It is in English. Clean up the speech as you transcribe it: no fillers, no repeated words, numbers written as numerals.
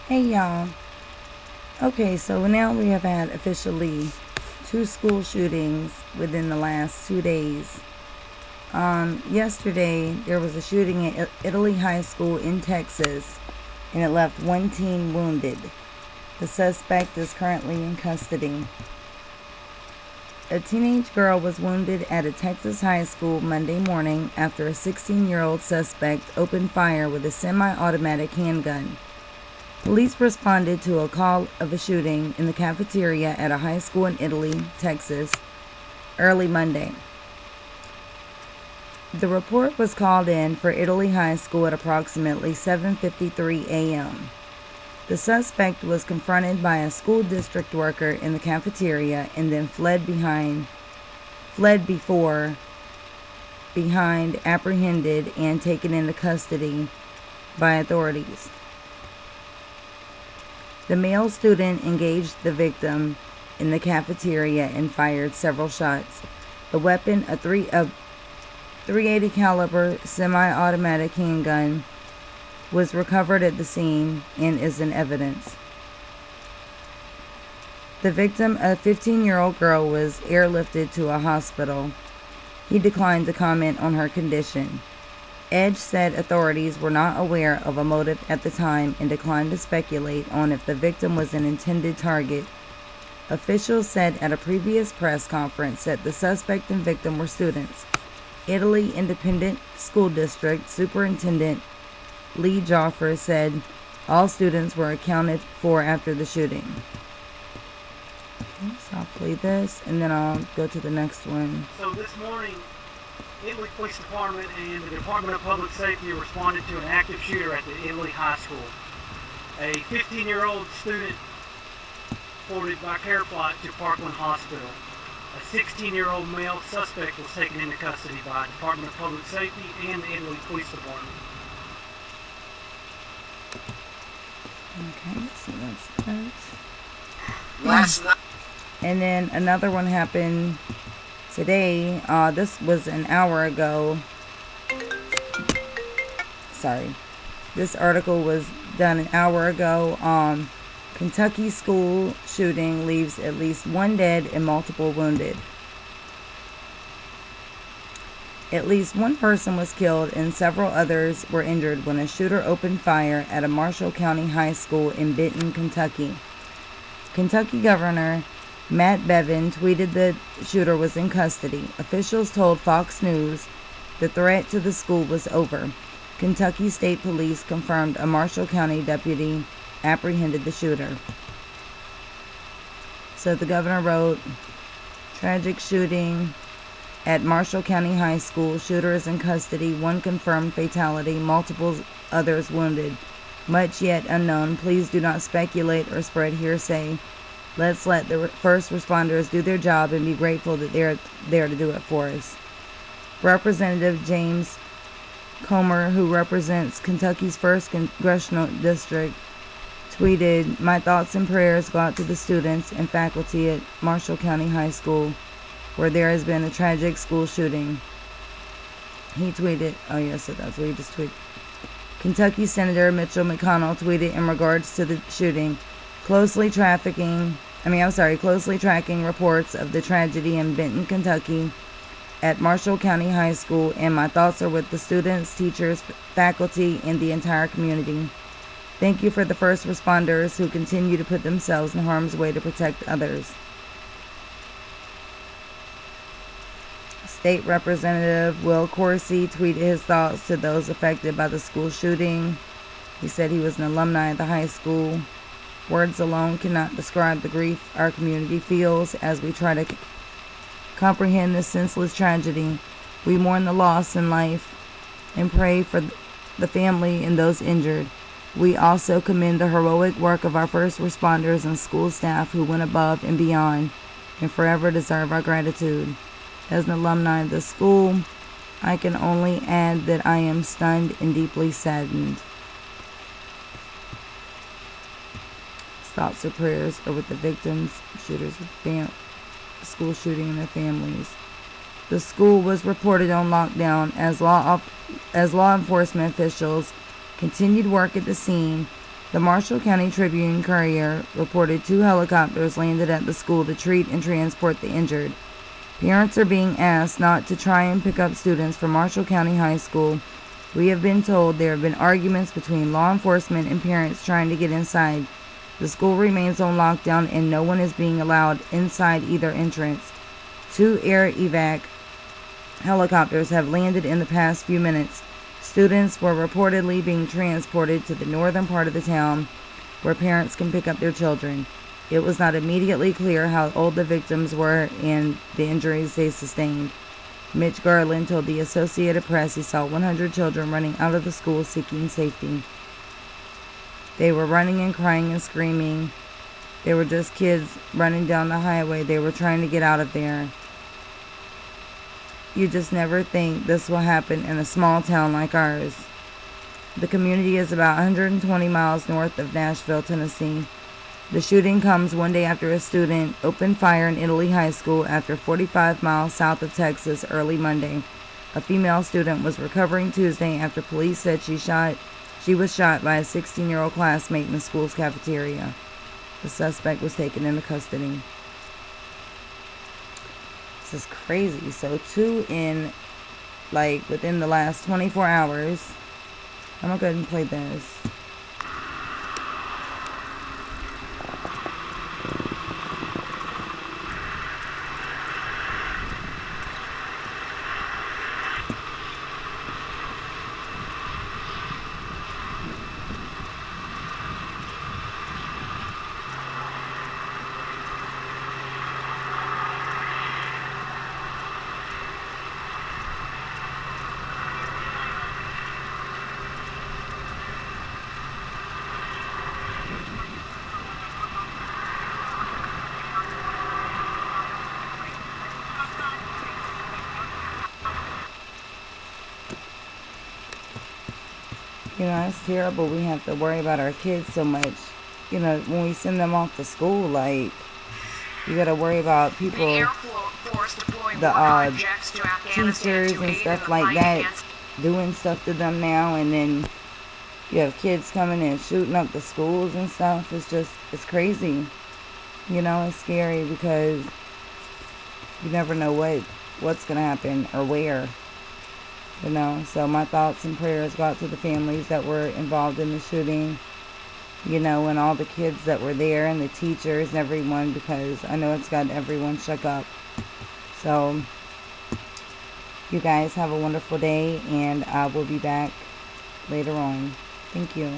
Hey y'all. Okay, so now we have had officially 2 school shootings within the last 2 days. Yesterday there was a shooting at Italy High School in Texas, and it left one teen wounded. The suspect is currently in custody. A teenage girl was wounded at a Texas high school Monday morning after a 16-year-old suspect opened fire with a semi-automatic handgun. Police responded to a call of a shooting in the cafeteria at a high school in Italy, Texas, early Monday. The report was called in for Italy High School at approximately 7:53 a.m. The suspect was confronted by a school district worker in the cafeteria and then fled before apprehended and taken into custody by authorities. The male student engaged the victim in the cafeteria and fired several shots. The weapon, a .380 caliber semi-automatic handgun, was recovered at the scene and is in evidence. The victim, a 15-year-old girl, was airlifted to a hospital. He declined to comment on her condition. Edge said authorities were not aware of a motive at the time and declined to speculate on if the victim was an intended target. Officials said at a previous press conference that the suspect and victim were students. Italy Independent School District Superintendent Lee Joffer said all students were accounted for after the shooting. Okay, so I'll play this and then I'll go to the next one. So this morning, Italy Police Department and the Department of Public Safety responded to an active shooter at the Italy High School. A 15-year-old student reported by care flight to Parkland Hospital. A 16-year-old male suspect was taken into custody by the Department of Public Safety and the Italy Police Department. Okay, so that's that. Last night. And then another one happened today. This was an hour ago. Sorry. This article was done an hour ago. Kentucky school shooting leaves at least one dead and multiple wounded. At least one person was killed and several others were injured when a shooter opened fire at a Marshall County high school in Benton, Kentucky. Kentucky Governor Matt Bevin tweeted the shooter was in custody. Officials told Fox News the threat to the school was over. Kentucky State Police confirmed a Marshall County deputy apprehended the shooter. So the governor wrote, tragic shooting at Marshall County High School. Shooter is in custody. One confirmed fatality. Multiple others wounded. Much yet unknown. Please do not speculate or spread hearsay. Let's let the first responders do their job and be grateful that they're there to do it for us. Representative James Comer, who represents Kentucky's 1st Congressional District, tweeted, "My thoughts and prayers go out to the students and faculty at Marshall County High School, where there has been a tragic school shooting." He tweeted, oh yes, so that's what he just tweeted. Kentucky Senator Mitchell McConnell tweeted in regards to the shooting, closely tracking reports of the tragedy in Benton, Kentucky at Marshall County High School, and my thoughts are with the students, teachers, faculty, and the entire community. Thank you for the first responders who continue to put themselves in harm's way to protect others. State Representative Will Coursey tweeted his thoughts to those affected by the school shooting. He said he was an alumni at the high school. Words alone cannot describe the grief our community feels as we try to comprehend this senseless tragedy. We mourn the loss in life and pray for the family and those injured. We also commend the heroic work of our first responders and school staff who went above and beyond and forever deserve our gratitude. As an alumni of the school, I can only add that I am stunned and deeply saddened. Thoughts or prayers are with the victims, shooters, school shooting, and their families. The school was reported on lockdown as law enforcement officials continued work at the scene The Marshall County Tribune-Courier reported 2 helicopters landed at the school to treat and transport the injured. Parents are being asked not to try and pick up students from Marshall County High School. We have been told there have been arguments between law enforcement and parents trying to get inside. The school remains on lockdown and no one is being allowed inside either entrance. 2 air evac helicopters have landed in the past few minutes. Students were reportedly being transported to the northern part of the town where parents can pick up their children. It was not immediately clear how old the victims were and the injuries they sustained. Mitch Garland told the Associated Press he saw 100 children running out of the school seeking safety. They were running and crying and screaming. They were just kids running down the highway. They were trying to get out of there. You just never think this will happen in a small town like ours. The community is about 120 miles north of Nashville, Tennessee. The shooting comes one day after a student opened fire in Italy High School after 45 miles south of Texas early Monday. A female student was recovering Tuesday after police said she was shot by a 16-year-old classmate in the school's cafeteria. The suspect was taken into custody. This is crazy. So 2 within the last 24 hours. I'm gonna go ahead and play this. You know, it's terrible. We have to worry about our kids so much. You know, when we send them off to school, like, you got to worry about people, the teachers and stuff like that, doing stuff to them now. And then you have kids coming and shooting up the schools and stuff. It's crazy. You know, it's scary because you never know what's going to happen or where. You know, so my thoughts and prayers go out to the families that were involved in the shooting, you know, and all the kids that were there and the teachers and everyone, because I know it's got everyone shook up. So, you guys have a wonderful day, and I will be back later on. Thank you.